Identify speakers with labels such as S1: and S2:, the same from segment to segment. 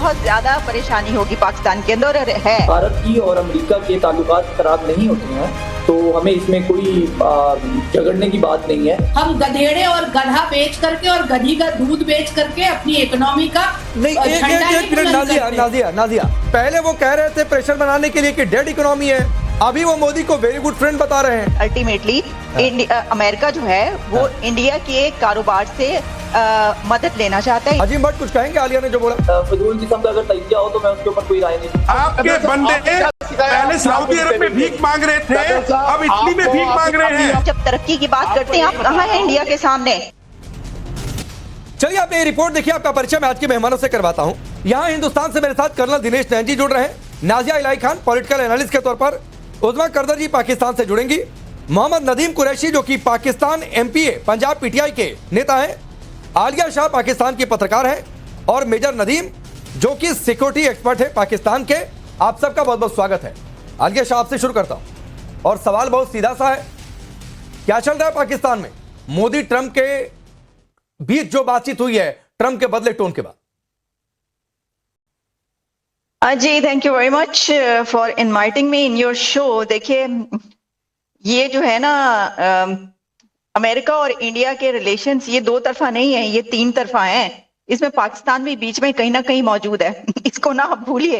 S1: बहुत ज्यादा परेशानी होगी पाकिस्तान के अंदर है।
S2: भारत की और अमेरिका के ताल्लुकात खराब नहीं होते हैं तो हमें इसमें कोई झगड़ने की बात नहीं है।
S3: हम गधेड़े और गधा बेच करके और गधी का दूध बेच करके अपनी इकोनॉमी का
S4: नहीं, एक मिनट नाजिया, पहले वो कह रहे थे प्रेशर बनाने के लिए कि डेड इकोनॉमी है, अभी वो मोदी को वेरी गुड फ्रेंड बता रहे हैं।
S1: अल्टीमेटली अमेरिका जो है वो इंडिया के कारोबार से मदद लेना चाहता है।
S4: अजीम भट्ट कुछ कहेंगे आलिया ने जो बोला?
S2: फजूल किस्म का अगर तजिया हो तो मैं उसके ऊपर कोई राय नहीं।
S5: आपके बंदे पहले सऊदी अरब में भीख मांग रहे थे, अब इटली में भीख मांग रहे हैं।
S1: जब तरक्की की बात करते हैं आप कहाँ हैं इंडिया के सामने?
S4: चलिए आप ये रिपोर्ट देखिए, आपका परिचय मैं आज के मेहमानों से करवाता हूं। यहाँ हिंदुस्तान से मेरे साथ कर्नल दिनेश नैन जी जुड़ रहे हैं, नाजिया इलाही खान पॉलिटिकल एनालिस्ट के तौर पर, उज़मा करदर जी पाकिस्तान से जुड़ेंगी, मोहम्मद नदीम कुरैशी जो कि पाकिस्तान एमपीए पंजाब पीटीआई के नेता हैं, आलिया शाह पाकिस्तान की पत्रकार है, और मेजर नदीम जो कि सिक्योरिटी एक्सपर्ट है पाकिस्तान के। आप सबका बहुत बहुत स्वागत है। आलिया शाह आपसे शुरू करता हूं और सवाल बहुत सीधा सा है, क्या चल रहा है पाकिस्तान में मोदी ट्रंप के बीच जो बातचीत हुई है ट्रंप के बदले टोन के बाद?
S1: जी thank you very much for inviting me in your show. देखिए ये जो है ना अमेरिका और इंडिया के रिलेशंस ये दो तरफा नहीं है, ये तीन तरफा हैं। इसमें पाकिस्तान भी बीच में कहीं ना कहीं मौजूद है इसको ना आप भूलिए।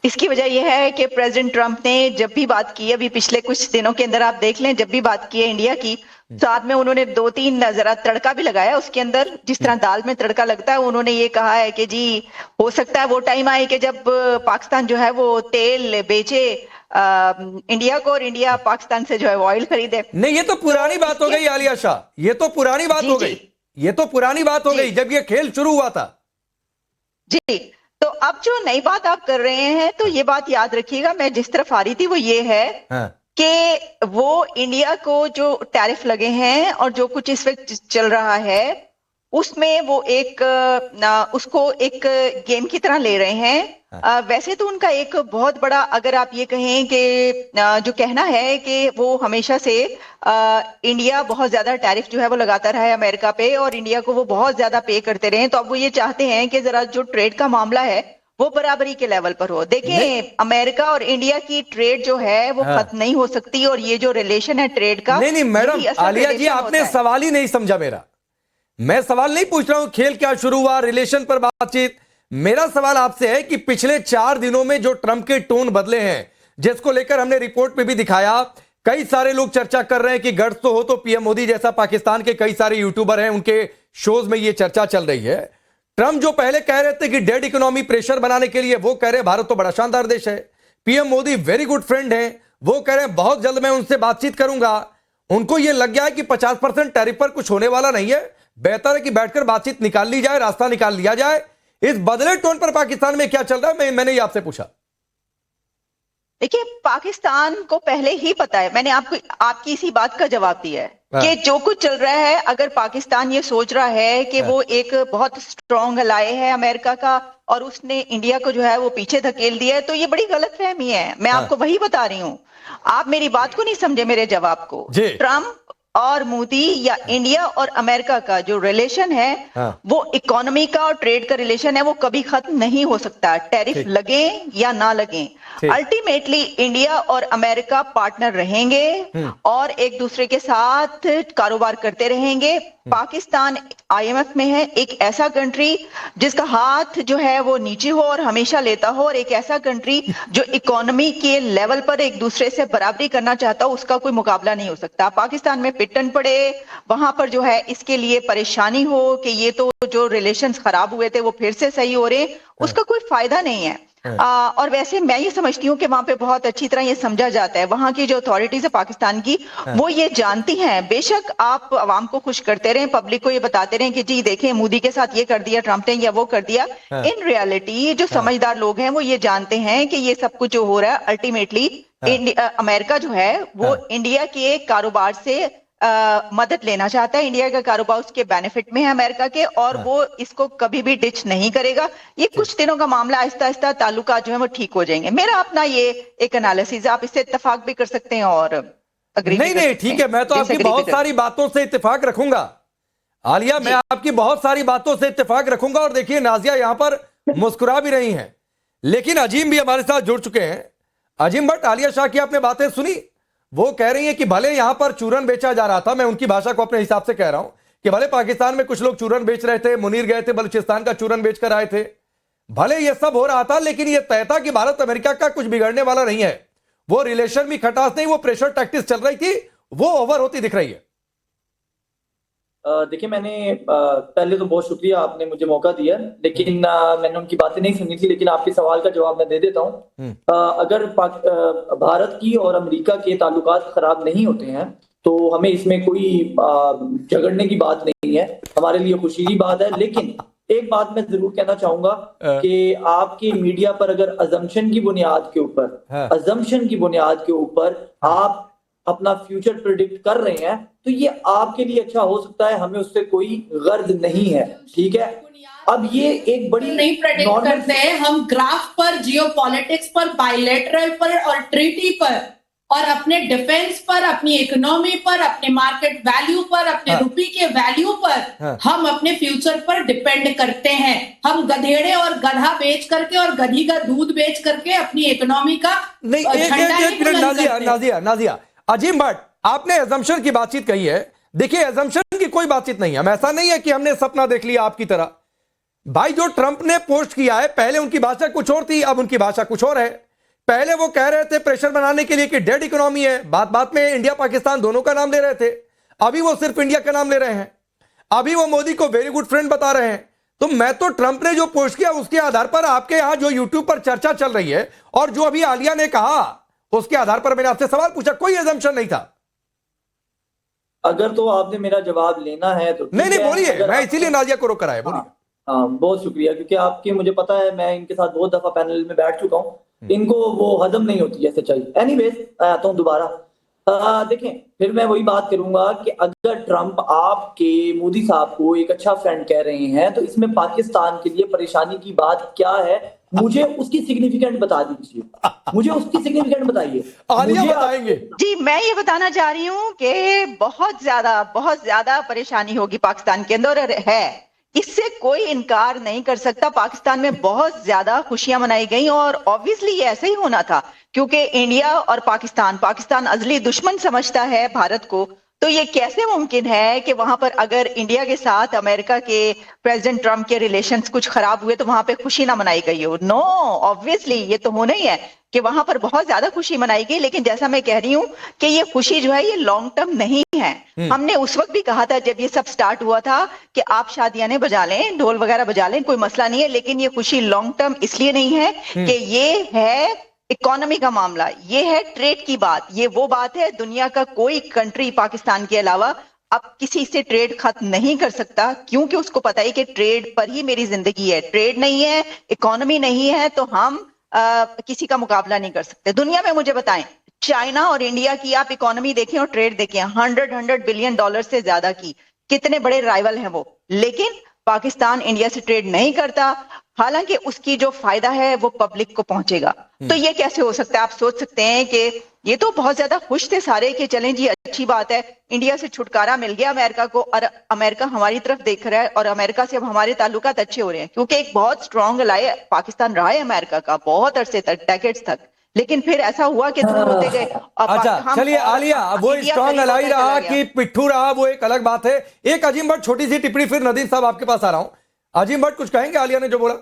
S1: इसकी वजह यह है कि प्रेसिडेंट ट्रंप ने जब भी बात की, अभी पिछले कुछ दिनों के अंदर आप देख लें, जब भी बात की है इंडिया की, साथ में उन्होंने दो तीन जरा तड़का भी लगाया उसके अंदर, जिस तरह दाल में तड़का लगता है। उन्होंने ये कहा है कि जी हो सकता है वो टाइम आए कि जब पाकिस्तान जो है वो तेल बेचे इंडिया को और इंडिया पाकिस्तान से जो है वो ऑयल खरीदे।
S4: नहीं, ये तो पुरानी बात हो गई आलिया शाह, ये तो पुरानी बात हो गई, ये तो पुरानी बात हो गई जब ये खेल शुरू हुआ था।
S1: जी, तो अब जो नई बात आप कर रहे हैं तो ये बात याद रखिएगा, मैं जिस तरफ आ रही थी वो ये है कि वो इंडिया को जो टैरिफ लगे हैं और जो कुछ इस वक्त चल रहा है उसमें वो उसको एक गेम की तरह ले रहे हैं। वैसे तो उनका एक बहुत बड़ा, अगर आप ये कहें कि जो कहना है कि वो हमेशा से इंडिया बहुत ज्यादा टैरिफ जो है वो लगाता रहा है अमेरिका पे और इंडिया को वो बहुत ज्यादा पे करते रहे, तो अब वो ये चाहते हैं कि जरा जो ट्रेड का मामला है वो बराबरी के लेवल पर हो। देखें अमेरिका और इंडिया की ट्रेड जो है वो खत्म नहीं हो सकती, और ये जो रिलेशन है ट्रेड का,
S4: नहीं मैडम आलिया जी आपने सवाल ही नहीं समझा मेरा। मैं सवाल नहीं पूछ रहा हूं खेल क्या शुरू हुआ, रिलेशन पर बातचीत। मेरा सवाल आपसे है कि पिछले 4 दिनों में जो ट्रंप के टोन बदले हैं, जिसको लेकर हमने रिपोर्ट में भी दिखाया, कई सारे लोग चर्चा कर रहे हैं कि गट्स तो हो तो पीएम मोदी जैसा, पाकिस्तान के कई सारे यूट्यूबर हैं उनके शोज में ये चर्चा चल रही है। ट्रंप जो पहले कह रहे थे कि डेड इकोनॉमी प्रेशर बनाने के लिए, वो कह रहे भारत तो बड़ा शानदार देश है, PM Modi very good friend है, वो कह रहे हैं बहुत जल्द मैं उनसे बातचीत करूंगा। उनको यह लग गया है कि 50% टैरिफ पर कुछ होने वाला नहीं है, बेहतर है कि बैठकर बातचीत निकाल ली जाए, रास्ता निकाल लिया जाए। इस बदले टोन पर पाकिस्तान में क्या चल रहा है, मैंने ये आपसे पूछा।
S1: देखिए पाकिस्तान को पहले ही पता है, मैंने आपकी इसी बात का जवाब दिया है कि जो कुछ चल रहा है, अगर पाकिस्तान ये सोच रहा है कि वो एक बहुत स्ट्रॉन्ग अलाय है अमेरिका का और उसने इंडिया को जो है वो पीछे धकेल दिया है, तो ये बड़ी गलतफहमी है। मैं आपको वही बता रही हूँ, आप मेरी बात को नहीं समझे, मेरे जवाब को। ट्रंप और मोदी या इंडिया और अमेरिका का जो रिलेशन है वो इकोनॉमी का और ट्रेड का रिलेशन है, वो कभी खत्म नहीं हो सकता, टैरिफ लगे या ना लगे। अल्टीमेटली इंडिया और अमेरिका पार्टनर रहेंगे और एक दूसरे के साथ कारोबार करते रहेंगे। पाकिस्तान आईएमएफ में है, एक ऐसा कंट्री जिसका हाथ जो है वो नीचे हो और हमेशा लेता हो, और एक ऐसा कंट्री जो इकोनॉमी के लेवल पर एक दूसरे से बराबरी करना चाहता हो, उसका कोई मुकाबला नहीं हो सकता। पाकिस्तान में पिटन पड़े, वहां पर जो है इसके लिए परेशानी हो कि ये तो जो रिलेशंस खराब हुए थे वो फिर से सही हो रहे, उसका कोई फायदा नहीं है। और वैसे मैं ये समझती हूँ कि वहां पे बहुत अच्छी तरह ये समझा जाता है, वहां की जो अथॉरिटीज है पाकिस्तान की वो ये जानती हैं। बेशक आप आवाम को खुश करते रहें, पब्लिक को ये बताते रहें कि जी देखें मोदी के साथ ये कर दिया ट्रंप ने या वो कर दिया, इन रियलिटी जो समझदार लोग हैं वो ये जानते हैं कि ये सब कुछ जो हो रहा है अल्टीमेटली अमेरिका जो है वो इंडिया के कारोबार से मदद लेना चाहता है, इंडिया का कारोबार उसके बेनिफिट में है अमेरिका के, और वो इसको कभी भी डिच नहीं करेगा। ये कुछ दिनों का मामला, आहिस्ता आहिस्ता ताल्लुकात जो है वो ठीक हो जाएंगे। मेरा अपना ये एक एनालिसिस, आप इससे इत्तेफाक भी कर सकते हैं और अग्री
S4: नहीं ठीक है, मैं तो आपकी बहुत सारी बातों से इत्तेफाक रखूंगा आलिया, मैं आपकी बहुत सारी बातों से इत्तेफाक रखूंगा। और देखिए नाजिया यहाँ पर मुस्कुरा भी रही हैं। लेकिन अजीम भी हमारे साथ जुड़ चुके हैं। अजीम भट्ट, आलिया शाह की आपने बातें सुनी? वो कह रही हैं कि भले यहां पर चूरन बेचा जा रहा था, मैं उनकी भाषा को अपने हिसाब से कह रहा हूं कि भले पाकिस्तान में कुछ लोग चूरन बेच रहे थे, मुनीर गए थे बलूचिस्तान का चूरन बेचकर आए थे, भले ये सब हो रहा था, लेकिन ये तय था कि भारत अमेरिका का कुछ बिगड़ने वाला नहीं है। वो रिलेशन भी खटास नहीं, वो प्रेशर टैक्टिक्स चल रही थी, वो ओवर होती दिख रही है।
S2: देखिए, मैंने पहले तो बहुत शुक्रिया, आपने मुझे मौका दिया, लेकिन मैंने उनकी बातें नहीं सुनी थी, लेकिन आपके सवाल का जवाब मैं दे देता हूँ। अगर भारत की और अमेरिका के ताल्लुकात खराब नहीं होते हैं तो हमें इसमें कोई झगड़ने की बात नहीं है, हमारे लिए खुशी की बात है। लेकिन एक बात मैं जरूर कहना चाहूंगा कि आपकी मीडिया पर अगर अजम्पशन की बुनियाद के ऊपर आप अपना फ्यूचर प्रेडिक्ट कर रहे हैं तो ये आपके लिए अच्छा हो सकता है, हमें उससे कोई गर्ज नहीं है, ठीक है। अब ये एक बड़ी
S3: नहीं प्रेडिक्ट करते हैं हम, ग्राफ पर, जियोपॉलिटिक्स पर, बायलैटरल पर और ट्रीटी पर और अपने डिफेंस पर, अपनी इकोनॉमी पर, अपने मार्केट वैल्यू पर, अपने रुपये के वैल्यू पर हम अपने फ्यूचर पर डिपेंड करते हैं। हम गधेड़े और गधा बेच करके और गधी का दूध बेच करके अपनी इकोनॉमी का
S4: नहीं, नाजिया अजीम भट्ट, आपने एजम्पशन की बातचीत कही है। देखिए, एजम्पशन की कोई बातचीत नहीं है, ऐसा नहीं है कि हमने सपना देख लिया आपकी तरह। भाई, जो ट्रंप ने पोस्ट किया है, पहले उनकी भाषा कुछ और थी, अब उनकी भाषा कुछ और है। पहले वो कह रहे थे प्रेशर बनाने के लिए कि डेड इकोनॉमी है, बात बात में इंडिया पाकिस्तान दोनों का नाम ले रहे थे। अभी वो सिर्फ इंडिया का नाम ले रहे हैं, अभी वो मोदी को वेरी गुड फ्रेंड बता रहे हैं। तो मैं तो ट्रंप ने जो पोस्ट किया उसके आधार पर, आपके यहां जो यूट्यूब पर चर्चा चल रही है और जो अभी आलिया ने कहा, उसके आधार पर मैंने आपसे सवाल पूछा, कोई एजम्पशन नहीं था।
S2: अगर तो आपने मेरा जवाब लेना है तो
S4: नहीं बोलिए, मैं इसीलिए नाजिया को रोक कर आया, बोलिए।
S2: हाँ, बहुत शुक्रिया, क्योंकि आपके मुझे पता है, मैं इनके साथ बहुत दफा पैनल में बैठ चुका हूँ, इनको वो हजम नहीं होती है सच्चाई। एनीवेज, आता हूँ दोबारा। देखें, फिर मैं वही बात करूंगा कि अगर ट्रंप आपके मोदी साहब को एक अच्छा फ्रेंड कह रहे हैं तो इसमें पाकिस्तान के लिए परेशानी की बात क्या है? मुझे उसकी सिग्निफिकेंट बता दीजिए, मुझे उसकी सिग्निफिकेंट बताइए।
S4: आलिया बताएंगे।
S1: जी, मैं ये बताना चाह रही हूँ कि बहुत ज्यादा परेशानी होगी पाकिस्तान के अंदर, और है, इससे कोई इनकार नहीं कर सकता। पाकिस्तान में बहुत ज्यादा खुशियां मनाई गई और ऑब्वियसली ये ऐसे ही होना था, क्योंकि इंडिया और पाकिस्तान अजली दुश्मन समझता है भारत को। तो ये कैसे मुमकिन है कि वहां पर अगर इंडिया के साथ अमेरिका के प्रेसिडेंट ट्रंप के रिलेशंस कुछ खराब हुए तो वहां पे खुशी ना मनाई गई हो? नो, ऑब्वियसली ये तो होना ही है कि वहां पर बहुत ज्यादा खुशी मनाई गई। लेकिन जैसा मैं कह रही हूँ कि ये खुशी जो है ये लॉन्ग टर्म नहीं है। हमने उस वक्त भी कहा था जब ये सब स्टार्ट हुआ था कि आप शादियां बजा लें, ढोल वगैरह बजा लें, कोई मसला नहीं है, लेकिन ये खुशी लॉन्ग टर्म इसलिए नहीं है कि ये है इकोनॉमी का मामला, ये है ट्रेड की बात। ये वो बात है, दुनिया का कोई कंट्री पाकिस्तान के अलावा अब किसी से ट्रेड खत्म नहीं कर सकता, क्योंकि उसको पता है कि ट्रेड पर ही मेरी जिंदगी है। ट्रेड नहीं है, इकोनॉमी नहीं है, तो हम किसी का मुकाबला नहीं कर सकते दुनिया में। मुझे बताएं, चाइना और इंडिया की आप इकोनॉमी देखें और ट्रेड देखें, 100 बिलियन डॉलर से ज्यादा की, कितने बड़े राइवल हैं वो। लेकिन पाकिस्तान इंडिया से ट्रेड नहीं करता, हालांकि उसकी जो फायदा है वो पब्लिक को पहुंचेगा। तो ये कैसे हो सकता है? आप सोच सकते हैं कि ये तो बहुत ज्यादा खुश थे सारे कि चलें जी, अच्छी बात है, इंडिया से छुटकारा मिल गया अमेरिका को, और अमेरिका हमारी तरफ देख रहा है और अमेरिका से अब हमारे ताल्लुकात अच्छे हो रहे हैं, क्योंकि एक बहुत स्ट्रांग अलाय पाकिस्तान रहा है अमेरिका का बहुत अरसे तक, डेकेड्स तक। लेकिन फिर ऐसा हुआ कि दूर होते गए।
S4: अच्छा, चलिए आलिया, वो स्ट्रांग अलाई रहा कि पिट्ठू रहा, वो एक अलग बात है। एक अजीम भट्ट छोटी सी टिप्पणी, फिर नदीम साहब आपके पास आ रहा हूं। अजीम भट्ट, कुछ कहेंगे आलिया ने जो बोला?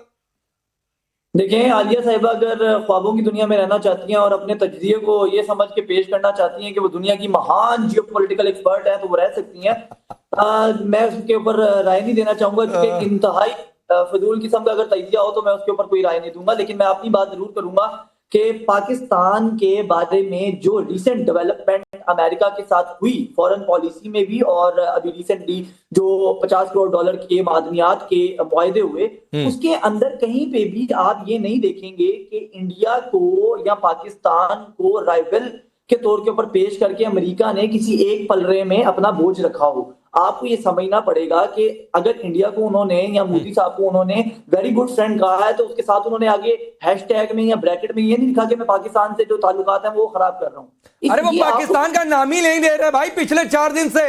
S2: देखें, आलिया साहिबा अगर ख्वाबों की दुनिया में रहना चाहती हैं और अपने तजजिए को ये समझ के पेश करना चाहती हैं कि वो दुनिया की महान जियोपॉलिटिकल एक्सपर्ट है, तो वो रह सकती हैं। मैं उसके ऊपर राय नहीं देना चाहूंगा, क्योंकि इंतहाई फजूल किस्म का अगर तजिया हो तो मैं उसके ऊपर कोई राय नहीं दूंगा। लेकिन मैं अपनी बात जरूर करूंगा कि पाकिस्तान के बारे में जो रिसेंट डेवलपमेंट अमेरिका के साथ हुई फॉरेन पॉलिसी में भी, और अभी रिसेंटली जो 50 करोड़ डॉलर के मादनियात के मुआहदे हुए, उसके अंदर कहीं पे भी आप ये नहीं देखेंगे कि इंडिया को या पाकिस्तान को राइवल के तौर के ऊपर पेश करके अमेरिका ने किसी एक पलड़े में अपना बोझ रखा हो। आपको ये समझना पड़ेगा कि अगर इंडिया को उन्होंने या मोदी साहब को उन्होंने वेरी गुड फ्रेंड कहा है तो उसके साथ उन्होंने आगे हैशटैग में या ब्रैकेट में ये नहीं लिखा कि मैं पाकिस्तान से जो ताल्लुकात हैं वो खराब कर रहा हूं।
S4: अरे वो पाकिस्तान का नाम ही नहीं ले रहे भाई पिछले 4 दिन से।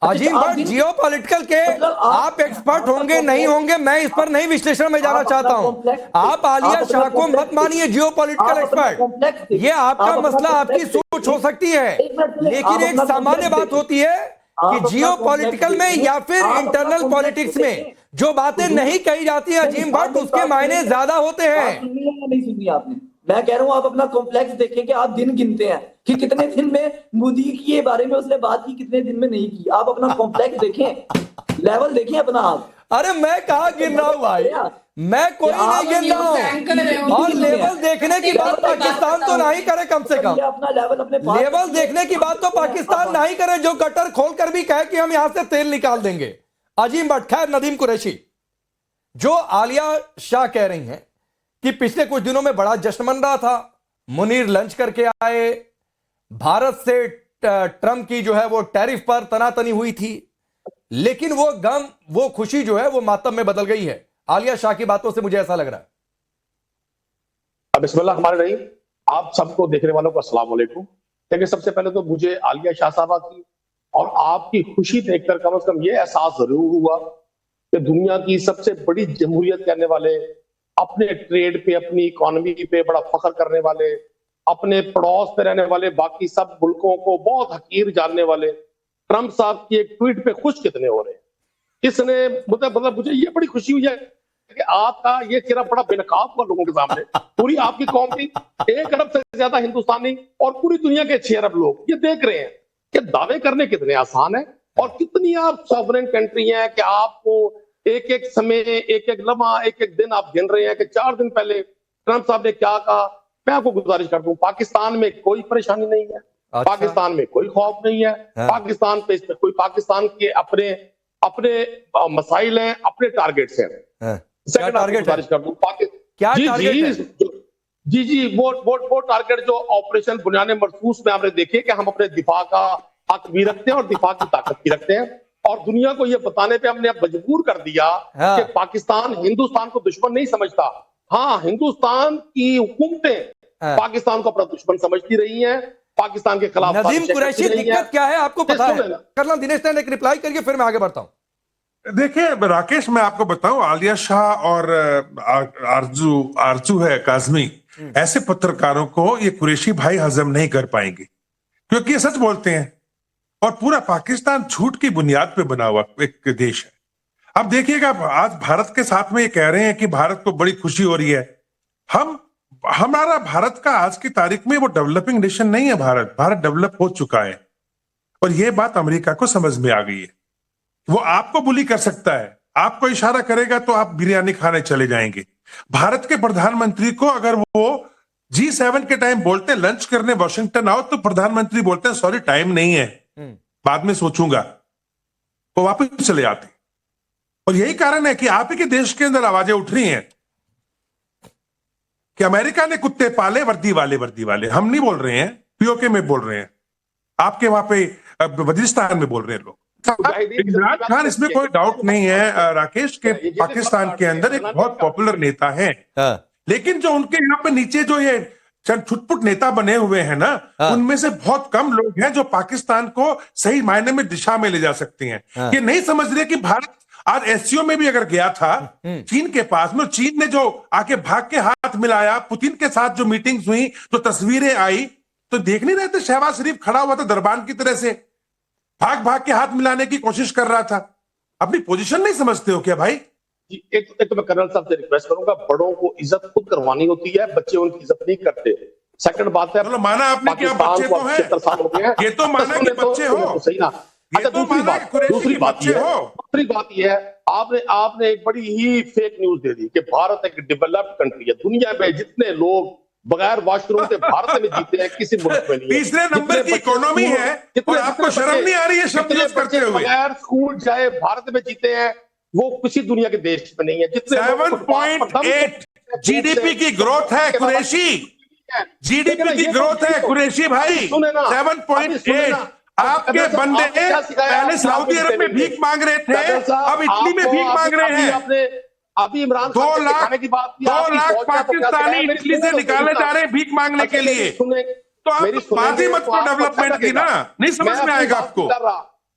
S4: अजीम
S2: आप
S4: भट्ट,
S2: दिन-
S4: जियोपॉलिटिकल के
S2: मतलब
S4: आप एक्सपर्ट होंगे नहीं होंगे, मैं इस पर नहीं विश्लेषण में जाना चाहता हूं। आप आलिया शाह को मत मानिए जियोपॉलिटिकल एक्सपर्ट, ये आपका मसला, आपकी सोच हो सकती है, लेकिन एक सामान्य बात होती है कि जियोपॉलिटिकल में या फिर इंटरनल पॉलिटिक्स में जो बातें नहीं कही जाती है अजीम भट्ट, उसके मायने ज्यादा होते हैं।
S2: नहीं सुनी आपने। मैं कह रहा हूं आप अपना कॉम्प्लेक्स देखें कि आप दिन गिनते हैं कि कितने दिन में मोदी के बारे में उसने बात की, कितने दिन में नहीं की। आप अपना कॉम्प्लेक्स देखें, लेवल देखें अपना आप।
S4: अरे मैं कहाँ गिन रहा हूं भाई, मैं कोई नहीं गिन रहा हूं। और लेवल देखने की बात पाकिस्तान तो नहीं करे, कम से कम
S2: अपना लेवल अपने
S4: लेवल देखने की बात तो पाकिस्तान नहीं करे, जो गटर खोलकर भी कहे कि हम यहां से तेल निकाल देंगे। अजीम भट्ट, खैर नदीम कुरैशी, जो आलिया शाह कह रही हैं कि पिछले कुछ दिनों में बड़ा जश्न मन रहा था, मुनीर लंच करके आए, भारत से ट्रंप की जो है वो टैरिफ पर तनातनी हुई थी, लेकिन वो गम, वो खुशी जो है वो मातम में बदल गई है। आलिया शाह की बातों से मुझे ऐसा लग रहा है।
S6: बिस्मिल्लाह रहमान रहीम। आप सबको देखने वालों को अस्सलाम वालेकुम। देखिए, सबसे पहले तो मुझे आलिया शाह साहबा की और आपकी खुशी देखकर कम से कम ये एहसास जरूर हुआ कि दुनिया की सबसे बड़ी जमहूरियत करने वाले, अपने ट्रेड पे, अपनी इकोनॉमी पे बड़ा फख्र करने वाले, अपने पड़ोस पे रहने वाले बाकी सब मुल्कों को बहुत हकीर जानने वाले ट्रंप साहब की एक ट्वीट पे खुश कितने हो रहे हैं। इसने मतलब मुझे ये बड़ी खुशी हुई है कि आपका ये चेहरा बड़ा बेनकाब हुआ लोगों के सामने। पूरी आपकी कौम की 1 अरब से ज्यादा हिंदुस्तानी और पूरी दुनिया के 6 अरब लोग ये देख रहे हैं कि दावे करने कितने आसान है और कितनी आप सॉवरेन कंट्री हैं कि आपको एक एक समय, एक एक लम्हा, एक एक दिन आप गिन रहे हैं कि 4 दिन पहले ट्रंप साहब ने क्या कहा। मैं आपको गुजारिश कर दूं, पाकिस्तान में कोई परेशानी नहीं है,
S4: अच्छा।
S6: पाकिस्तान में कोई खौफ नहीं है, पाकिस्तान पे कोई, पाकिस्तान के अपने अपने मसाइल हैं, अपने टारगेट्स हैं।
S4: क्या टारगेट है?
S6: कर दूं,
S4: क्या
S6: जी
S4: टारगेट
S6: जी
S4: है?
S6: जी वो टारगेट जो ऑपरेशन बुनियाद मरसूस में हमने देखे कि हम अपने दिफा का हक भी रखते हैं और दिफा की ताकत भी रखते हैं, और दुनिया को ये बताने पे हमने अब मजबूर कर दिया कि पाकिस्तान हिंदुस्तान को दुश्मन नहीं समझता। हाँ, हिंदुस्तान की हुकूमतें पाकिस्तान को अपना दुश्मन समझती रही हैं, पाकिस्तान के खिलाफ।
S4: नदीम कुरैशी, दिक्कत क्या है आपको पता है? करना दिनेश ने एक रिप्लाई करिए, फिर मैं आगे बढ़ता हूं।
S5: देखिए राकेश, मैं आपको बताऊं, आलिया शाह और आरजू है काजमी, ऐसे पत्रकारों को ये कुरैशी भाई हजम नहीं कर पाएंगे, क्योंकि ये सच बोलते हैं और पूरा पाकिस्तान झूठ की बुनियाद पे बना हुआ एक देश है। अब देखिएगा, आज भारत के साथ में ये कह रहे हैं कि भारत को बड़ी खुशी हो रही है। हमारा भारत का आज की तारीख में वो डेवलपिंग नेशन नहीं है। भारत डेवलप हो चुका है और ये बात अमेरिका को समझ में आ गई है। वो आपको बुली कर सकता है, आपको इशारा करेगा तो आप बिरयानी खाने चले जाएंगे। भारत के प्रधानमंत्री को अगर वो G7 के टाइम बोलते लंच करने वॉशिंगटन आओ, तो प्रधानमंत्री बोलते हैं सॉरी टाइम नहीं है, बाद में सोचूंगा, वो वापस चले आते। और यही कारण है कि आप ही के देश के अंदर आवाजें उठ रही हैं कि अमेरिका ने कुत्ते पाले, वर्दी वाले। हम नहीं बोल रहे हैं, पीओके में बोल रहे हैं, आपके वहां पे वजीरिस्तान में बोल रहे हैं लोग। इमरान खान, इसमें कोई डाउट नहीं है राकेश के पाकिस्तान के अंदर एक बहुत पॉपुलर नेता है, लेकिन जो उनके यहाँ पे नीचे जो ये छुटपुट नेता बने हुए हैं ना, उनमें से बहुत कम लोग हैं जो पाकिस्तान को सही मायने में दिशा में ले जा सकते हैं। ये नहीं समझ रहे कि भारत आज एससीओ में भी अगर गया था चीन के पास में, चीन ने जो आके भाग के हाथ मिलाया, पुतिन के साथ जो मीटिंग्स हुई, जो तस्वीरें आई, तो देख नहीं रहे थे शहबाज शरीफ खड़ा हुआ था दरबान की तरह से, भाग के हाथ मिलाने की कोशिश कर रहा था। अपनी पोजीशन नहीं समझते हो क्या भाई?
S6: एक तो मैं कर्नल साहब से रिक्वेस्ट करूंगा, बड़ों को इज्जत खुद करवानी होती है, बच्चे उनकी इज्जत नहीं करते। सेकंड बात है,
S5: चलो माना आपने कि आप बच्चे तो हैं, ये तो माना कि बच्चे हो,
S6: सही ना। अच्छा, दूसरी बात यह है, आपने एक बड़ी ही फेक न्यूज दे दी कि भारत एक डेवलप्ड कंट्री है। दुनिया में जितने लोग बगैर वॉशरूम से भारत में जीते हैं किसी मुल्क में नहीं।
S5: तीसरे नंबर की इकोनॉमी है और आपको शर्म नहीं आ रही है शब्द यूज करते हुए?
S6: बगैर स्कूल जाए भारत में जीते हैं, वो किसी दुनिया के देश में नहीं है। जितने
S5: 7.8 जीडीपी की ग्रोथ है कुरैशी, जीडीपी की ग्रोथ है कुरैशी भाई, 7.8। आपके बंदे पहले सऊदी अरब में भीख मांग रहे थे, अब इटली में भीख मांग रहे हैं।
S6: अभी इमरान
S5: 2 लाख पाकिस्तानी इटली से निकाले जा रहे हैं भीख मांगने के लिए। तो आप बात ही मत करो डेवलपमेंट की ना, नहीं समझ में आएगा आपको।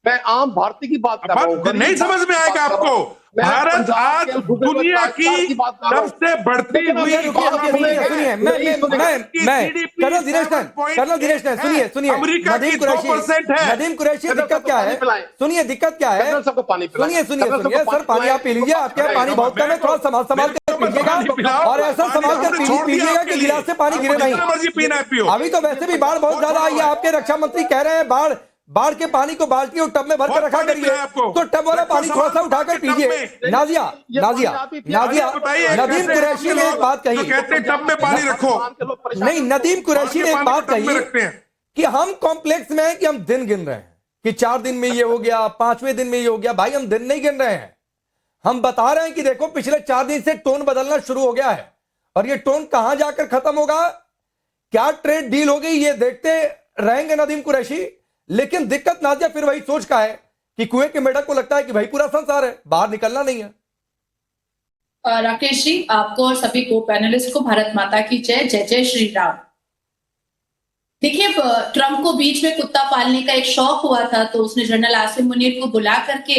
S6: मैं आम भारतीय की बात कर रहा हूँ।
S5: बात नहीं समझ में आएगा आपको। भारत आज दुनिया की सबसे बढ़ती हुई
S4: कर्नल दिनेश ने सुनिए
S5: अमेरिका की 2% है।
S4: नदीम कुरैशी, दिक्कत क्या है? सुनिए दिक्कत क्या है?
S6: सबको पानी पिलाएं।
S4: सुनिए सर, पानी आप पी लीजिए। आपके यहाँ पानी बहुत कम है, थोड़ा संभाल कर पीजिएगा और ऐसा संभाल कर पीजिएगा कि गिलास से पानी गिरे नहीं। अभी तो वैसे भी बाढ़ बहुत ज्यादा आई है। आपके रक्षा मंत्री कह रहे हैं बाढ़ के पानी को बाल्टी और टब में भर कर रखा करिए, तो टब वाला पानी थोड़ा सा उठाकर पीजिए। नाजिया नदीम कुरैशी ने एक बात कही,
S5: कहते हैं टब में पानी रखो।
S4: नहीं, नदीम कुरैशी ने एक बात कही कि हम कॉम्प्लेक्स में हैं कि हम दिन गिन रहे हैं कि 4 दिन में ये हो गया, 5वें दिन में ये हो गया। भाई हम दिन नहीं गिन रहे हैं, हम बता रहे हैं कि देखो पिछले 4 दिन से टोन बदलना शुरू हो गया है और ये टोन कहां जाकर खत्म होगा, क्या ट्रेड डील हो गई, ये देखते रहेंगे नदीम कुरैशी। लेकिन दिक्कत नाजिया फिर वही सोच का है कि कुएं के मेढक को लगता है कि भाई पूरा संसार है, बाहर निकलना नहीं है।
S3: राकेश जी, आपको और सभी को पैनलिस्ट को भारत माता की जय। जय जय श्री राम। देखिए, ट्रंप को बीच में कुत्ता पालने का एक शौक हुआ था, तो उसने जनरल आसिम मुनीर को बुला करके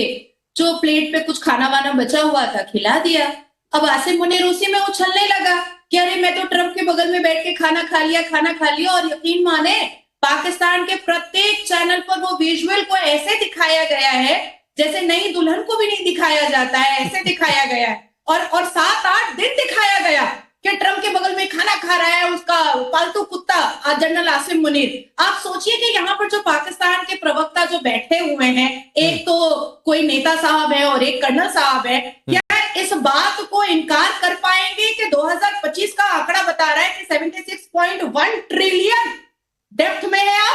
S3: जो प्लेट पे कुछ खाना वाना बचा हुआ था खिला दिया। अब आसिम मुनीर उसी में उछलने लगा कि अरे मैं तो ट्रंप के बगल में बैठ के खाना खा लिया। और यकीन माने, पाकिस्तान के प्रत्येक चैनल पर वो विजुअल को ऐसे दिखाया गया है जैसे नई दुल्हन को भी नहीं दिखाया जाता है, ऐसे दिखाया गया है। और 7-8 दिन दिखाया गया कि ट्रंप के बगल में खाना खा रहा है उसका पालतू कुत्ता जनरल आसिम मुनीर। आप सोचिए कि यहाँ पर जो पाकिस्तान के प्रवक्ता जो बैठे हुए हैं, एक तो कोई नेता साहब है और एक कर्नल साहब है, क्या इस बात को इनकार कर पाएंगे कि 2025 का आंकड़ा बता रहा है कि 76.1 ट्रिलियन डेप्थ में है।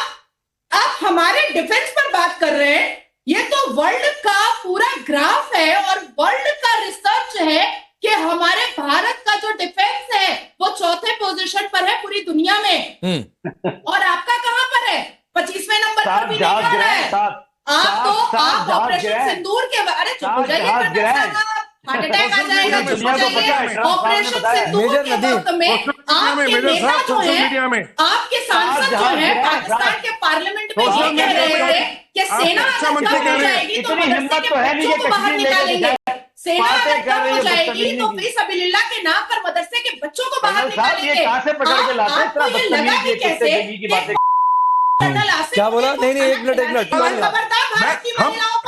S3: आप हमारे डिफेंस पर बात कर रहे हैं। ये तो वर्ल्ड का पूरा ग्राफ है और वर्ल्ड का रिसर्च है कि हमारे भारत का जो डिफेंस है वो 4थे पोजीशन पर है पूरी दुनिया में। और आपका कहां पर है? 25वें नंबर पर भी नहीं आ रहा है। आप ऑपरेशन सिंदूर के बारे चुप हो जाइए, हार्ट अटैक आ जाएगा। ऑपरेशन सिंदूर के वक्त में आपके नेता जो है, आपके सांसद जो है पाकिस्तान के पार्लियामेंट में ये कह रहे थे कि सेना अगर कम हो जाएगी तो मदरसे के बच्चों को बाहर निकालेंगे। सेना अगर कम हो जाएगी तो फी सबिलिल्लाह के नाम पर मदरसे के बच्चों को बाहर निकालेंगे। आपको ये लगा कि कैसे
S4: क्या बोला? नहीं, एक मिनट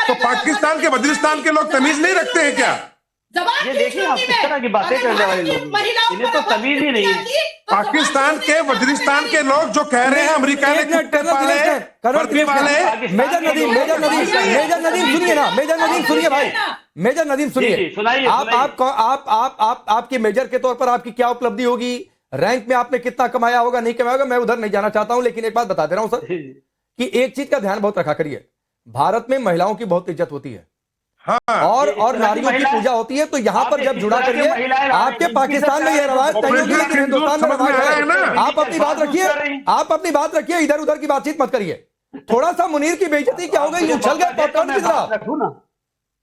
S5: तो पाकिस्तान के वजीरिस्तान के लोग तमीज नहीं रखते हैं क्या?
S7: ये देखिए आप किस तरह की बातें करने वाले लोग, इन्हें तो तमीज ही नहीं है।
S5: पाकिस्तान के वजीरिस्तान के लोग जो कह रहे हैं अमेरिका ने
S4: मेजर नदीम सुनिए, आपकी मेजर के तौर पर आपकी क्या उपलब्धि होगी, रैंक में आपने कितना कमाया होगा, नहीं कमाया होगा, मैं उधर नहीं जाना चाहता हूं। लेकिन एक बात बता दे रहा हूं सर कि एक चीज का ध्यान बहुत रखा करिए, भारत में महिलाओं की बहुत इज्जत होती है।
S5: हाँ,
S4: और नारियों की पूजा होती है। तो यहां पर जब जुड़ा करिए, आपके पाकिस्तान में यह रवाज नहीं होगी लेकिन हिंदुस्तान में रवाज है। आप अपनी बात रखिए, इधर उधर की बातचीत मत करिए। थोड़ा सा मुनीर की बेइज्जती क्या हो गई, उछल गए पॉपकॉर्न की तरह।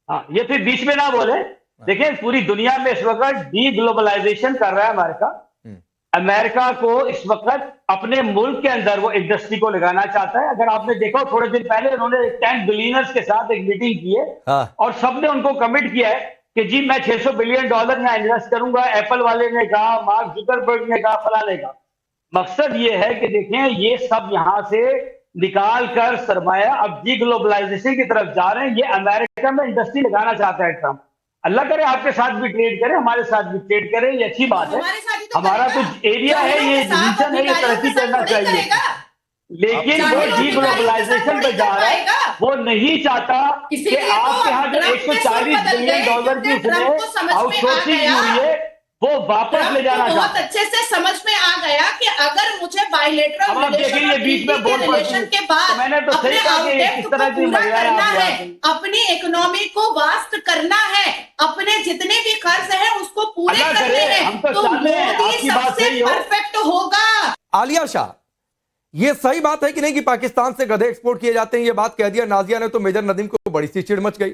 S7: हाँ, ये फिर बीच में ना बोले। देखिए, पूरी दुनिया में इस वक्त डी ग्लोबलाइजेशन कर रहा है अमेरिका को इस वक्त अपने मुल्क के अंदर वो इंडस्ट्री को लगाना चाहता है। अगर आपने देखा, थोड़े दिन पहले उन्होंने 10 बिलियनर्स के साथ एक मीटिंग की है और सबने उनको कमिट किया है कि जी मैं $600 बिलियन यहाँ इन्वेस्ट करूंगा। एप्पल वाले ने कहा, मार्क जुकरबर्ग ने कहा, फलाने का। मकसद ये है कि देखें, ये सब यहां से निकाल कर सरमाया अब डी ग्लोबलाइजेशन की तरफ जा रहे हैं। ये अमेरिका में इंडस्ट्री लगाना चाहता है ट्रंप। अल्लाह करे आपके साथ भी ट्रेड करे, हमारे साथ भी ट्रेड करे, ये अच्छी बात है। हमारा तो एरिया है, ये रीजन है, ये तरक्की करना चाहिए। लेकिन वो डी ग्लोबलाइजेशन पे जा रहा है, वो नहीं चाहता कि आपके यहाँ जो $140 बिलियन की उसने आउटसोर्सिंग हुई है वो वापस ले जाना चाहता है।
S3: बहुत अच्छे से समझ में आ गया कि अगर मुझे बायलैटरल रिलेशन के बाद
S7: मैंने तो सही कहा कि इस तरह की
S3: करना है, अपनी इकोनॉमी को वास्ट करना है, अपने जितने भी कर्ज है उसको पूरे करने हैं, तो मोदी सबसे परफेक्ट होगा।
S4: आलिया शाह, ये सही बात है कि नहीं कि पाकिस्तान से गधे एक्सपोर्ट किए जाते हैं? ये बात कह दिया नाजिया ने तो मेजर नदीम को बड़ी सी चिड़ मच गई।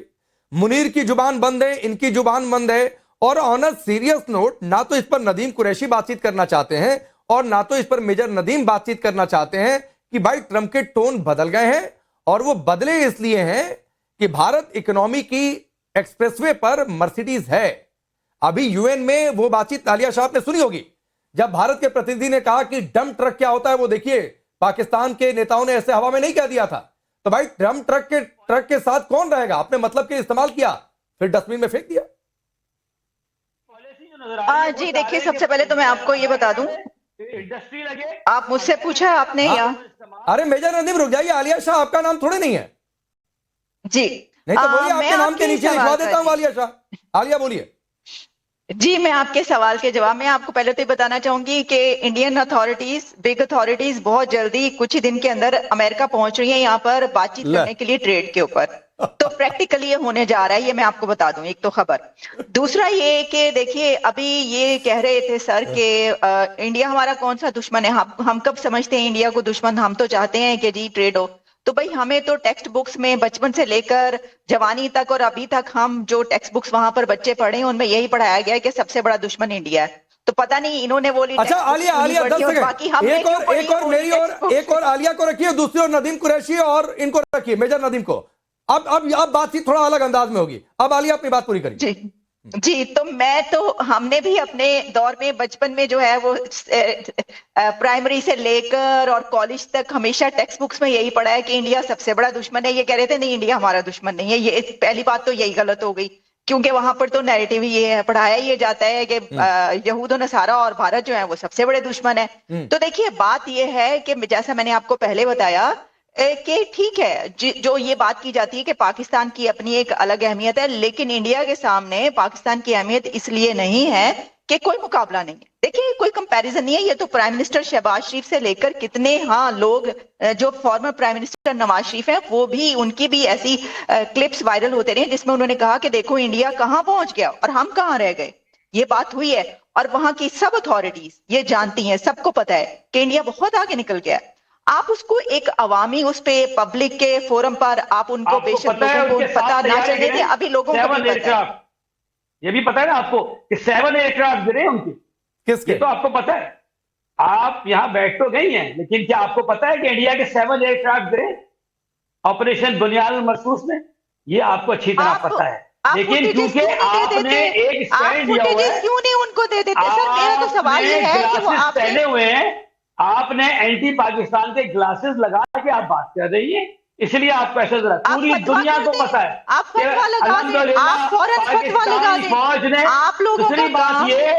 S4: मुनीर की जुबान बंद है, इनकी जुबान बंद है। और ऑन अ सीरियस नोट, ना तो इस पर नदीम कुरैशी बातचीत करना चाहते हैं और ना तो इस पर मेजर नदीम बातचीत करना चाहते हैं कि भाई ट्रंप के टोन बदल गए हैं और वो बदले इसलिए हैं कि भारत इकोनॉमी की एक्सप्रेसवे पर मर्सिडीज है। अभी यूएन में वो बातचीत आलिया शाह ने सुनी होगी, जब भारत के प्रतिनिधि ने कहा कि डंप ट्रक क्या होता है वो देखिए, पाकिस्तान के नेताओं ने ऐसे हवा में नहीं कह दिया था। तो भाई डंप ट्रक के साथ कौन रहेगा? आपने मतलब के इस्तेमाल किया, फिर डस्टबिन में फेंक दिया।
S1: जी देखिए, सबसे पहले तो मैं आपको ये बता दूं,
S7: इंडस्ट्री लगे,
S1: आप मुझसे पूछा आपने या
S4: अरे मेजर नदीम रुक जाइए, आलिया शाह आपका नाम थोड़े नहीं है।
S1: जी
S4: नहीं तो बोलिए,
S1: मैं
S4: आपके नाम के
S1: आपके
S4: नीचे
S1: सवाल
S4: लिखवा
S1: का
S4: देता हूं आलिया शाह। आलिया बोलिए।
S1: जी, मैं आपके सवाल के जवाब में आपको पहले तो ये बताना चाहूंगी कि इंडियन अथॉरिटीज, बिग अथॉरिटीज बहुत जल्दी कुछ ही दिन के अंदर अमेरिका पहुंच रही है यहाँ पर बातचीत करने के लिए ट्रेड के ऊपर। तो प्रैक्टिकली ये होने जा रहा है, ये मैं आपको बता दूं, एक तो खबर। दूसरा ये कि देखिए, अभी ये कह रहे थे सर कि इंडिया हमारा कौन सा दुश्मन है। हम कब समझते हैं इंडिया को दुश्मन? हम तो चाहते हैं कि जी ट्रेड हो। तो भाई हमें तो टेक्स्ट बुक्स में बचपन से लेकर जवानी तक और अभी तक हम जो टेक्स्ट बुक्स वहां पर बच्चे पढ़े हैं उनमें यही पढ़ाया गया है कि सबसे बड़ा दुश्मन इंडिया है। तो पता नहीं इन्होंने बोली
S4: अच्छा आलिया, 10 सेकंड, एक और आलिया को रखिए, दूसरी और नदीम कुरैशी और इनको रखिए, मेजर नदीम को। अब बातचीत थोड़ा अलग अंदाज में होगी। अब आलिया अपनी बात पूरी करिए।
S1: जी, तो हमने भी अपने दौर में बचपन में जो है वो प्राइमरी से लेकर और कॉलेज तक हमेशा टेक्स्ट बुक्स में यही पढ़ा है कि इंडिया सबसे बड़ा दुश्मन है। ये कह रहे थे नहीं, इंडिया हमारा दुश्मन नहीं है। ये पहली बात तो यही गलत हो गई, क्योंकि वहां पर तो नैरेटिव ये है, पढ़ाया ये जाता है कि यहूद और नसारा और भारत जो है वो सबसे बड़े दुश्मन है। तो देखिए, बात ये है कि जैसा मैंने आपको पहले बताया कि ठीक है, जो ये बात की जाती है कि पाकिस्तान की अपनी एक अलग अहमियत है, लेकिन इंडिया के सामने पाकिस्तान की अहमियत इसलिए नहीं है कि कोई मुकाबला नहीं है। देखिए, कोई कंपैरिजन नहीं है। ये तो प्राइम मिनिस्टर शहबाज शरीफ से लेकर कितने लोग, जो former prime minister Nawaz Sharif हैं, वो भी, उनकी भी ऐसी क्लिप्स वायरल होते रहे जिसमें उन्होंने कहा कि देखो इंडिया कहां पहुंच गया और हम कहां रह गए। ये बात हुई है और वहां की सब अथॉरिटीज ये जानती हैं, सबको पता है कि इंडिया बहुत आगे निकल गया है। आप उसको एक अवामी, उस पे पब्लिक के फोरम पर आप उनको बेशक लोगों को पता ना चलने दे, अभी लोगों को भी पता है।
S7: ये भी पता है ना आपको कि 7 एयरक्राफ्ट गिरे उनके,
S4: किसके?
S7: ये तो आपको पता है। आप यहां बैठ तो गई हैं, लेकिन क्या आपको पता है कि इंडिया के 7 एयरक्राफ्ट गिरे ऑपरेशन बुनियाद मरसूस में? ये आपको अच्छी तरह पता है, लेकिन क्योंकि आपने एक स्टैंड लिया हुआ है,
S1: क्यों नहीं उनको दे देते? सर, मेरा तो सवाल ये है कि वो आप
S7: पहने हुए हैं, आपने एंटी पाकिस्तान के ग्लासेस लगा के आप बात कर रही है, इसलिए आपको ऐसा जरा पूरी दुनिया को पता है।
S1: आप फतवा लगा दें, आप फौरन फतवा लगा दें।
S7: फौज ने,
S1: आप लोगों
S7: दूसरी
S1: का
S7: बात ये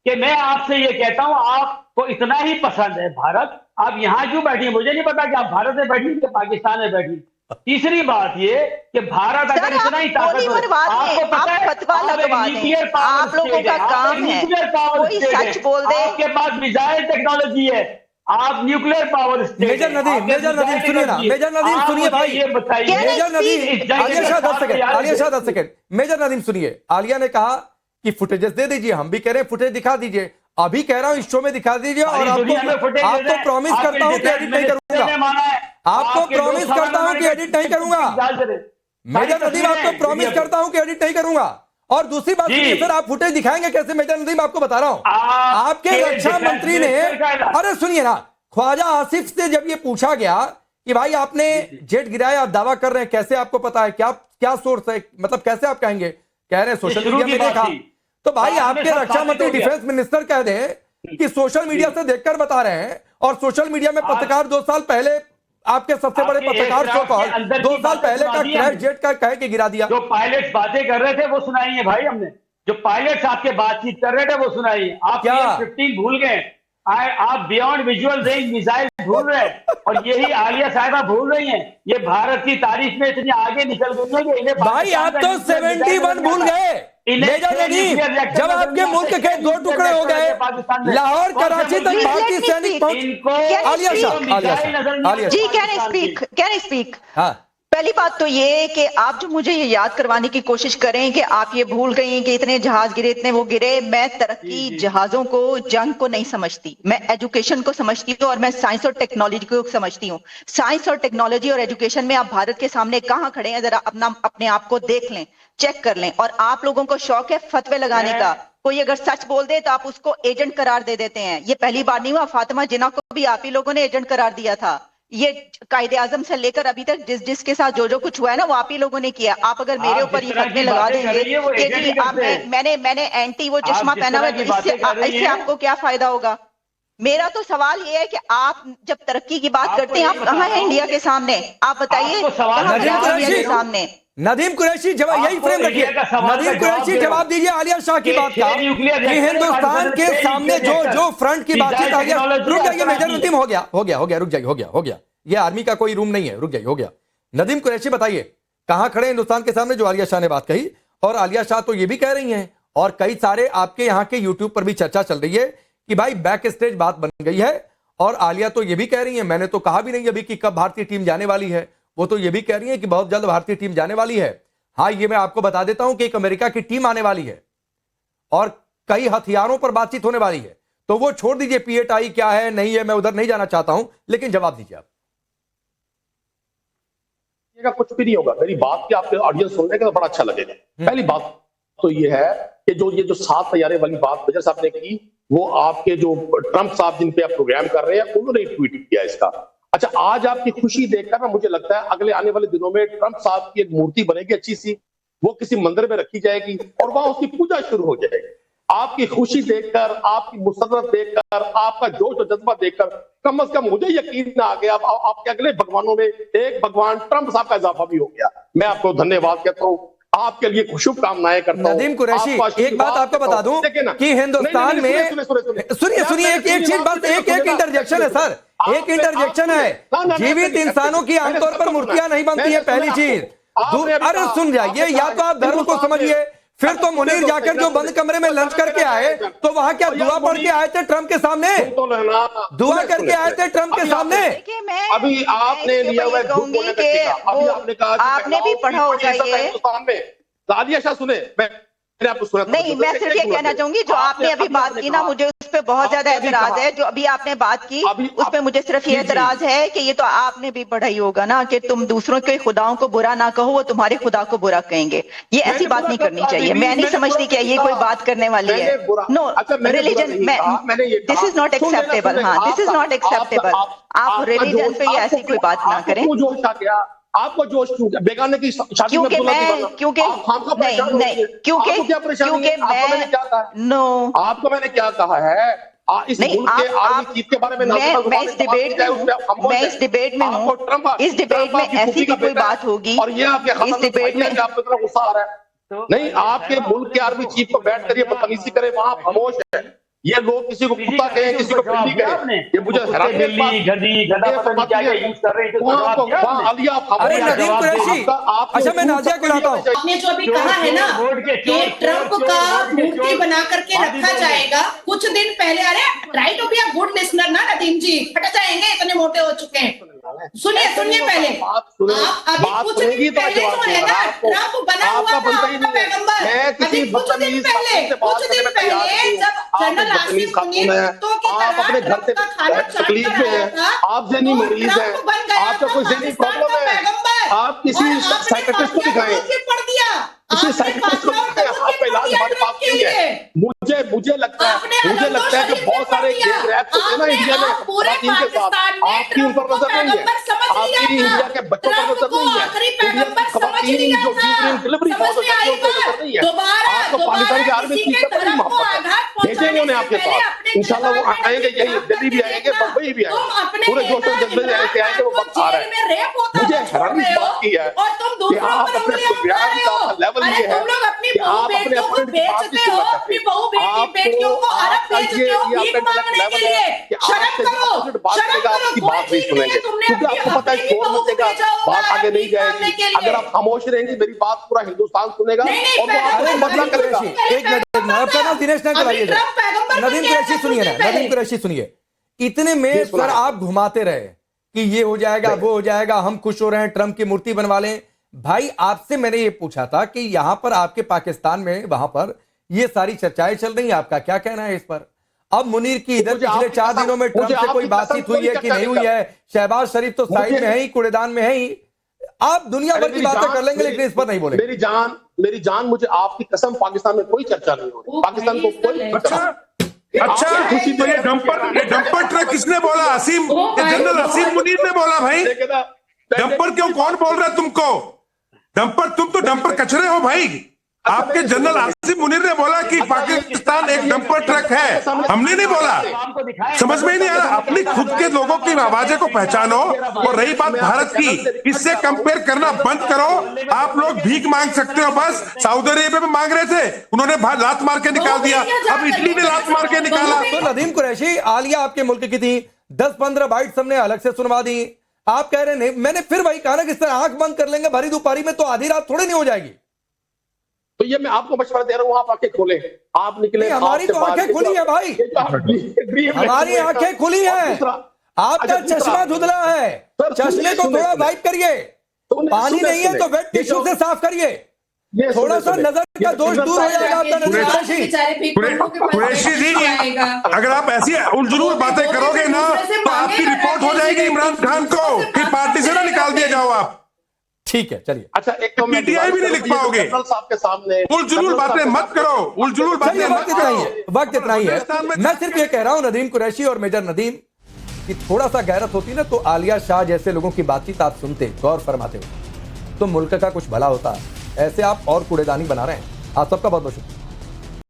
S7: कि मैं आपसे ये कहता हूं, आपको इतना ही पसंद है भारत, आप यहां क्यों बैठी? मुझे नहीं पता कि आप भारत में बैठी कि पाकिस्तान में बैठी। तीसरी बात ये कि भारत अगर इतना ही ताकतवर, आपको पता है,
S1: फतवा लगवा दें, आप लोगों का काम है, कोई सच बोल दे।
S7: आपके पास मिसाइल टेक्नोलॉजी है, आप nuclear power state.
S4: Major Nadeem सुनिए ना, मेजर नदीम सुनिए भाई,
S7: ये बताइए।
S4: Major Nadeem, Alia Shah 10 second, Alia Shah 10 second. Major Nadeem सुनिए, आलिया ने कहा कि फुटेजेस दे दीजिए, हम भी कह रहे हैं फुटेज दिखा दीजिए। अभी कह रहा हूं इस शो में दिखा दीजिए, और आपको प्रॉमिस करता हूं कि एडिट नहीं करूंगा। आपको प्रॉमिस करता हूं कि एडिट नहीं करूंगा। मेजर नदीम, आपको प्रॉमिस करता हूं कि एडिट नहीं करूंगा। और दूसरी बात सुनिए सर, आप फुटेज दिखाएंगे कैसे? मेजर नदीम आपको बता रहा हूं, आपके रक्षा मंत्री ने, अरे सुनिए ना, ख्वाजा आसिफ से जब ये पूछा गया कि भाई आपने जेट गिराया, आप दावा कर रहे हैं, कैसे आपको पता है, क्या सोर्स है, मतलब कैसे आप कहेंगे? कह रहे हैं सोशल मीडिया में देखा। तो भाई आपके रक्षा मंत्री, डिफेंस मिनिस्टर कह दें कि सोशल मीडिया से देखकर बता रहे हैं, और सोशल मीडिया में पत्रकार 2 साल पहले, आपके सबसे बड़े पत्रकार सो कॉल 2 साल पहले का क्रैश जेट का कह के गिरा दिया।
S7: जो पायलट्स बातें कर रहे थे वो सुनाई है भाई हमने, जो पायलट्स आपके बातचीत कर रहे थे वो सुनाई है। आप 15 भूल गए, आप बियॉन्ड विजुअल रेंज मिसाइल भूल रहे हैं, और यही आलिया साहिबा भूल रही हैं। ये भारत की तारीफ में इतनी आगे निकल गई है कि इन्हें,
S4: भाई आप तो 71 भूल गए मेजर नदीम, जब आपके मुल्क के 2 टुकड़े हो गए, लाहौर कराची तक भारतीय सैनिक पहुंच। आलिया शाह,
S1: जी कैन आई स्पीक?
S4: हाँ,
S1: पहली बात तो ये कि आप जो मुझे ये याद करवाने की कोशिश करें कि आप ये भूल गई हैं कि इतने जहाज गिरे, इतने वो गिरे। मैं तरक्की जहाजों को, जंग को नहीं समझती, मैं एजुकेशन को समझती हूँ, और मैं साइंस और टेक्नोलॉजी को समझती हूँ। साइंस और टेक्नोलॉजी और एजुकेशन में आप भारत के सामने कहाँ खड़े हैं, जरा अपने आप को देख लें, चेक कर लें। और आप लोगों को शौक है फतवे लगाने का। कोई अगर सच बोल दे तो आप उसको एजेंट करार दे देते हैं। ये पहली बार नहीं हुआ, फातिमा जिन्ना को भी आप ही लोगों ने एजेंट करार दिया था। ये कायदे आजम से लेकर अभी तक जिसके साथ जो कुछ हुआ है ना, वो आप ही लोगों ने किया। आप अगर मेरे ऊपर ये फतवे लगा देंगे कि जी आप मैंने एंटी वो चश्मा पहना हुआ है, इससे आपको क्या फायदा होगा? मेरा तो सवाल ये है कि आप जब तरक्की की बात करते हैं, आप कहाँ हैं इंडिया के सामने? आप बताइए कहाँ हैं इंडिया के सामने?
S4: नदीम कुरैशी जवाब, यही फ्रेम रखिए। नदीम कुरैशी जवाब दीजिए आलिया शाह की बात का कि हिंदुस्तान के सामने जो फ्रंट की बातचीत आलिया, रुक जाइए मेजर नदीम, हो गया रुक जाइए, हो गया ये आर्मी का कोई रूम नहीं है, रुक जाइए, हो गया। नदीम कुरैशी बताइए कहां खड़े हिंदुस्तान के सामने, जो आलिया शाह ने बात कही। और आलिया शाह तो ये भी कह रही हैं, और कई सारे आपके यहाँ के यूट्यूब पर भी चर्चा चल रही है कि भाई बैक स्टेज बात बन गई है। और आलिया तो ये भी कह रही है, मैंने तो कहा भी नहीं अभी कि कब भारतीय टीम जाने वाली है, वो तो ये भी कह रही है कि बहुत जल्द भारतीय टीम जाने वाली है। हाँ, ये मैं आपको बता देता हूं कि एक अमेरिका की टीम आने वाली है और कई हथियारों पर बातचीत होने वाली है। तो वो छोड़ दीजिए पीएटआई क्या है नहीं है, मैं उधर नहीं जाना चाहता हूं, लेकिन जवाब दीजिए आप।
S6: कुछ भी नहीं होगा। मेरी बात की आपके ऑडियंस सुनने का तो बड़ा अच्छा लगेगा। पहली बात तो ये है कि जो 7 तैयारे वाली बात मेजर साहब ने की, वो आपके जो ट्रंप साहब जिन पे आप प्रोग्राम कर रहे हैं, उन्होंने ट्वीट किया इसका। अच्छा, आज आपकी खुशी देखकर ना मुझे लगता है अगले आने वाले दिनों में ट्रंप साहब की एक मूर्ति बनेगी अच्छी सी, वो किसी मंदिर में रखी जाएगी और वहां उसकी पूजा शुरू हो जाएगी। आपकी खुशी देखकर, आपकी मुसर्रत देखकर, आपका जोश और जज्बा देखकर कम से कम मुझे यकीन आ गया आपके अगले भगवानों में एक भगवान ट्रंप साहब का इजाफा भी हो गया। मैं आपको धन्यवाद कहता हूँ, आपके लिए शुभकामनाएं करता हूं।
S4: नदीम कुरैशी, एक बात आपको बता दूं कि हिंदुस्तान में सुनिए एक चीज, बस एक इंटरजेक्शन है सर, एक इंटरजेक्शन है। जीवित इंसानों की आमतौर पर मूर्तियां नहीं बनती है, पहली चीज। अरे सुन जाइए, या तो आप धर्म को समझिए, फिर तो मुनीर जाकर जो बंद कमरे में लंच करके आए, तो वहां क्या दुआ पढ़ के आए थे ट्रंप के सामने? दुआ करके आए थे ट्रंप के सामने?
S6: अभी आपने लिया हुआ झूठ बोलने का टीका। अभी आपने कहा
S1: आपने भी पढ़ा होगा ये।
S6: आलिया शाह सुने, मैंने आपको सुना
S1: नहीं, मैं सिर्फ ये कहना चाहूंगी, जो आपने अभी बात की ना, मुझे उस पर बहुत ज्यादा एतराज है। जो अभी आपने बात की उस पर मुझे सिर्फ ये एतराज है कि ये तो आपने भी पढ़ा ही होगा ना कि तुम दूसरों के खुदाओं को बुरा ना कहो, वो तुम्हारे खुदा को बुरा कहेंगे। ये ऐसी बात नहीं करनी चाहिए। मैं नहीं समझती कि ये कोई बात करने वाली है। No religion, this is not acceptable. हाँ, दिस इज नॉट एक्सेप्टेबल। आप रिलीजन पे ऐसी कोई बात ना करें।
S6: आपको जोश क्यों? बेगाने की शादी में
S1: क्योंकि नो,
S6: आपको मैंने क्या कहा है? इस मुल्क के आर्मी चीफ के बारे में
S1: मैं इस डिबेट में हूँ। इस डिबेट में ऐसी भी कोई बात होगी
S6: और ये आपके इस डिबेट में आपको इतना गुस्सा आ रहा है? नहीं, आपके मुल्क के आर्मी चीफ को बैठ कर ये बदतमीजी करे, वहां खामोश है। ये लोग किसी को कुत्ता कहें, किसी को बिल्ली कहें, ये मुझे हैरान
S4: अरे नदीम कुरैशी, अच्छा मैं नाज़िया को लाता हूं।
S3: आपने जो अभी कहा है ना कि ट्रंप का मूर्ति बना करके रखा जाएगा, कुछ दिन पहले, अरे try to be a good listener ना नदीम जी, हट जाएंगे, इतने मोटे हो चुके हैं। सुनिए पहले, आप अभी कुछ दिन पहले जो है ना ट्रंप बना हुआ था आपका पैगंबर, अभी कुछ दिन पहले जब जनरल आसिफ मुनीर तो की तरह
S6: अपने घर से तकलीफ में है, आप जहनी मरीज है, आपका कोई जहनी प्रॉब्लम है, आप किसी साइकियाट्रिस्ट को दिखाएं, किसी साइकियाट्रिस्ट को दिखाएं, आपका इलाज हमारे पास नहीं है। मुझे लगता है कि बहुत सारे गैंग रैप होते हैं ना इंडिया में खातन के साथ, आपकी उन पर नजर नहीं है, आपकी इंडिया के बच्चों पर नजर नहीं है, इंडिया की खातन जो डिलीवरी बहुत होती है उन पर नजर नहीं है। आपको पाकिस्तान के आर्मी चीफ से बड़ी मोहब्बत है, भेजेंगे उन्हें आपके पास, इंशाल्लाह वो आएंगे, यही दिल्ली भी आएंगे, बम्बई भी आएंगे, पूरे जोश और जज्बे से आएंगे, वो वक्त आ रहा है। मुझे हैरानी इस बात की है कि आप अपने प्रोग्राम का लेवल ये है कि आप अपने अपोनेंट की बात नहीं सुनना चाहते।
S3: बेटियों को अरब भेजते हो भीख मांगने के लिए, शर्म करो,
S6: बात करेगा, आपकी बात नहीं सुनेंगे, क्योंकि आपको पता है शोर मचेगा, बात आगे नहीं जाएगी। अगर आप खामोश रहेंगे, मेरी बात पूरा हिंदुस्तान सुनेगा और वो आपको बदला करेगा।
S4: एक मिनट, आपका नाम दिनेश ना कराइए। नदीम कुरैशी सुनिए ना, नदीम कुरैशी सुनिए। इतने में सर आप घुमाते रहे कि ये हो जाएगा, वो हो जाएगा, हम खुश हो रहे हैं, ट्रंप की मूर्ति बनवा लें। भाई आपसे मैंने ये पूछा था कि यहां पर आपके पाकिस्तान में वहां पर ये सारी चर्चाएं चल रही हैं, आपका क्या कहना है इस पर? अब मुनीर की इधर पिछले 4 दिनों में ट्रंप से कोई बातचीत हुई है कि नहीं हुई है? शहबाज शरीफ तो साइड में है ही, कूड़ेदान में है ही। आप दुनिया भर की बातें कर लेंगे लेकिन इस पर नहीं बोलेंगे।
S6: मेरी जान, मुझे आपकी कसम, पाकिस्तान में कोई चर्चा नहीं हो रही, पाकिस्तान को कोई
S5: अच्छा, तो ये डंपर ट्रक किसने बोला? असीम, ये जनरल असीम मुनीर ने बोला भाई। डंपर क्यों, कौन बोल रहा है तुमको डंपर? तुम तो डंपर कचरे हो भाई। आपके जनरल आसिम मुनीर ने बोला कि पाकिस्तान एक डंपर ट्रक है, हमने नहीं बोला। समझ में ही नहीं आ रहा। अपनी खुद के लोगों की आवाजें को पहचानो। और रही बात भारत की, इससे कंपेयर करना बंद करो। आप लोग भीख मांग सकते हो बस। सऊदी अरेबिया में मांग रहे थे, उन्होंने लात मार के निकाल दिया। अब इटली ने लात मार के निकाला।
S4: तो नदीम कुरैशी, आलिया आपके मुल्क की थी, 10-15 बाइट्स हमने अलग से सुनवा दी। आप कह रहे नहीं, मैंने फिर वही कहा ना कि इस तरह आंख बंद कर लेंगे भरी दोपहरी में तो आधी रात थोड़ी नहीं हो जाएगी।
S6: तो ये मैं आपको मशवरा दे रहा हूँ, आप आंखें खोलें। आप निकले,
S4: हमारी तो आंखें खुली है भाई, हमारी आंखें खुली हैं। आपका चश्मा धुंधला है, चश्मे को थोड़ा वाइप करिए। पानी नहीं है तो वेट टिश्यू से साफ करिए, थोड़ा सा नजर का दोष दूर हो जाएगा आपका।
S5: कुरैशी जी, अगर आप ऐसी उलझुल बातें करोगे ना तो आपकी रिपोर्ट हो जाएगी इमरान खान को कि पार्टी से ना निकाल दिया जाओ आप।
S4: ठीक है, चलिए।
S6: अच्छा, एक तो
S5: पीटीआई भी नहीं लिख पाओगे।
S6: साहब के सामने
S5: उलझुल बातें मत करो, उलझुल बातें
S4: वक्त इतना ही है, वक्त इतना ही है। मैं सिर्फ ये कह रहा हूं नदीम कुरैशी और मेजर नदीम कि थोड़ा सा गैरत होती ना तो आलिया शाह जैसे लोगों की बातचीत आप सुनते, गौर फरमाते हो तो मुल्क का कुछ भला होता। ऐसे आप और कूड़ेदानी बना रहे हैं। आप सबका बहुत बहुत शुक्रिया।